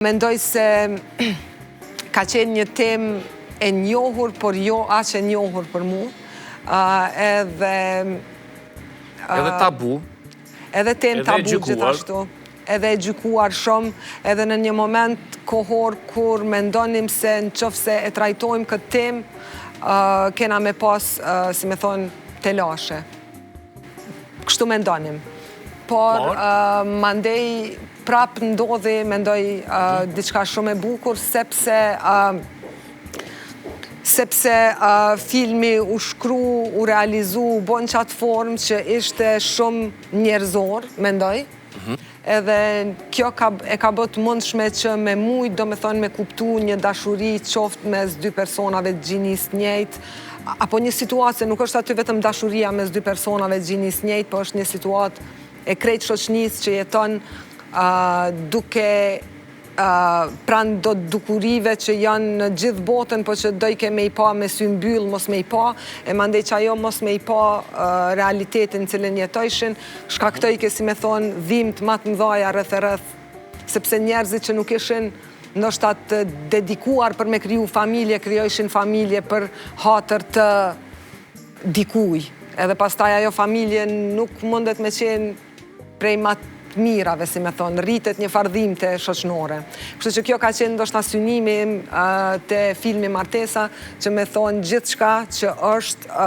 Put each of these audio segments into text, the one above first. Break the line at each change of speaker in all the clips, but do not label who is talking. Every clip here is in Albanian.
Mendoj se ka qenë një temë e njohur, por jo aq e njohur për mu.
Edhe tabu.
Edhe temë tabu gjithashtu. Edhe e gjykuar shumë, edhe në një moment kohor kur mendonim se në qoftë se e trajtojmë këtë temë, kena me pas, si me thonë, telashe. Kështu mendonim. Por, mandej prap ndodhi, mendoj, diçka shumë e bukur, sepse filmi u shkru, u realizu, u bon qatë formë që ishte shumë njerëzor, mendoj. Edhe kjo e ka bët mundshme që me mujt, do me thonë, me kuptu një dashuri qoftë mes dy personave të gjinis njëjtë, apo një situatë, nuk është aty vetëm dashuria mes dy personave të gjinis njëjtë, po është një situatë e krejt shoqnisë që jeton duke pranë do dukurive që janë në gjithë botën, po që dojke me i pa me sy mbyll, mos me i pa, e mandej që ajo mos me i pa realitetin cilën jetojshin, shkaktojke, si me thonë, dhimt matë mdhaja rreth e rreth, sepse njerëzit që nuk ishin ndoshta të dedikuar për me kriju familje, krijojshin familje për hatër të dikuj. Edhe pastaj ajo familje nuk mundet me qenë prej matë mirave, si me thonë, rritet një fardhim të shoqnore. Kështu që kjo ka qenë ndoshta synimi të filmi Martesa, që me thonë gjithçka që është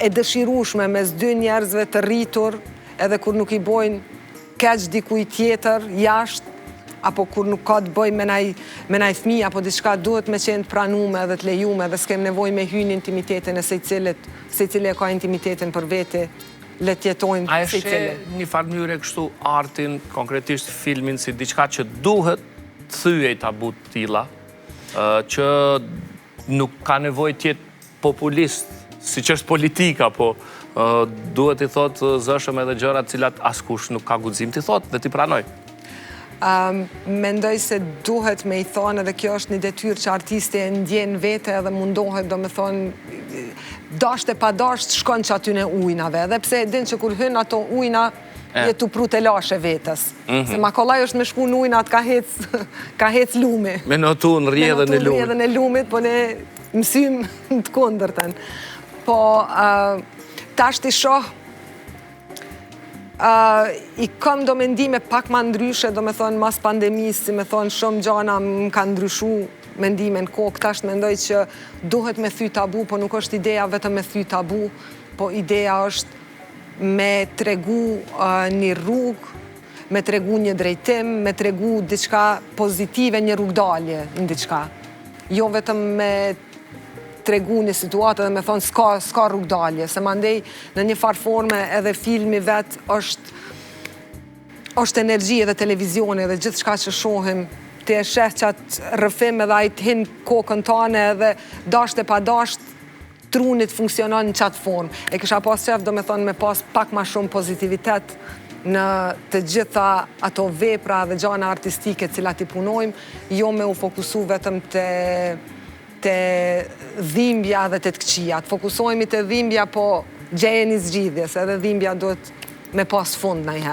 e dëshirueshme mes dy njerëzve të rritur, edhe kur nuk i bojnë keq dikuj tjetër jashtë, apo kur nuk ka të bëj me naj fëmijë apo diçka, duhet me qenë të pranume edhe të lejume, dhe s'kem nevojë me hyrë në intimitetin e secili e ka intimitetin për vete, le tjetojnë
a e she një farë mënyrë kështu artin, konkretisht filmin, si diçka që duhet thyej tabu të tilla, që nuk ka nevojë të jetë populist, siç është politika, po duhet i thotë zëshëm edhe gjëra të cilat askush nuk ka guxim t'i thotë dhe t'i pranoj.
Mendoj se duhet me i thonë, edhe kjo është një detyrë që artisti e ndjen vete edhe mundohet, do me thonë, dasht e pa dasht shkon që aty në ujnave, edhe pse e din që kur hyn ato ujna, jetu pru të lashe vetës. Se Makollaj është me shku në ujnat, ka hec lumi.
Me notu në rjedhën e lumit. Me notu në
rjedhën e lumit, po ne mësym të kundërtën. Po, tasht i shoh, i kam do mendime pak ma ndryshe, do me thonë mas pandemisë, si me thonë shumë gjana më ka ndryshu mendime në kokë, tash mendoj që duhet me thy tabu, po nuk është ideja vetëm me thy tabu, po ideja është me tregu një rrugë, me tregu një drejtim, me tregu diçka pozitive, një rrugdalje në diçka. Jo vetëm me tregu një situatë dhe me thonë s'ka rrugdalje, se mandej në një farë forme edhe filmi vetë është energji edhe televizioni edhe gjithë shka që shohim të e sheh qatë rëfim edhe ajtë hinë kokën tane edhe dasht e pa dasht trunit funksionon në qatë formë. E kisha pas qef do me thonë me pas pak ma shumë pozitivitet në të gjitha ato vepra dhe gjana artistike cilat i punojmë, jo me u fokusu vetëm të dhimbja dhe të këqija. Të fokusohemi të dhimbja, po gjejeni zgjidhjes, edhe dhimbja duhet me pas fund në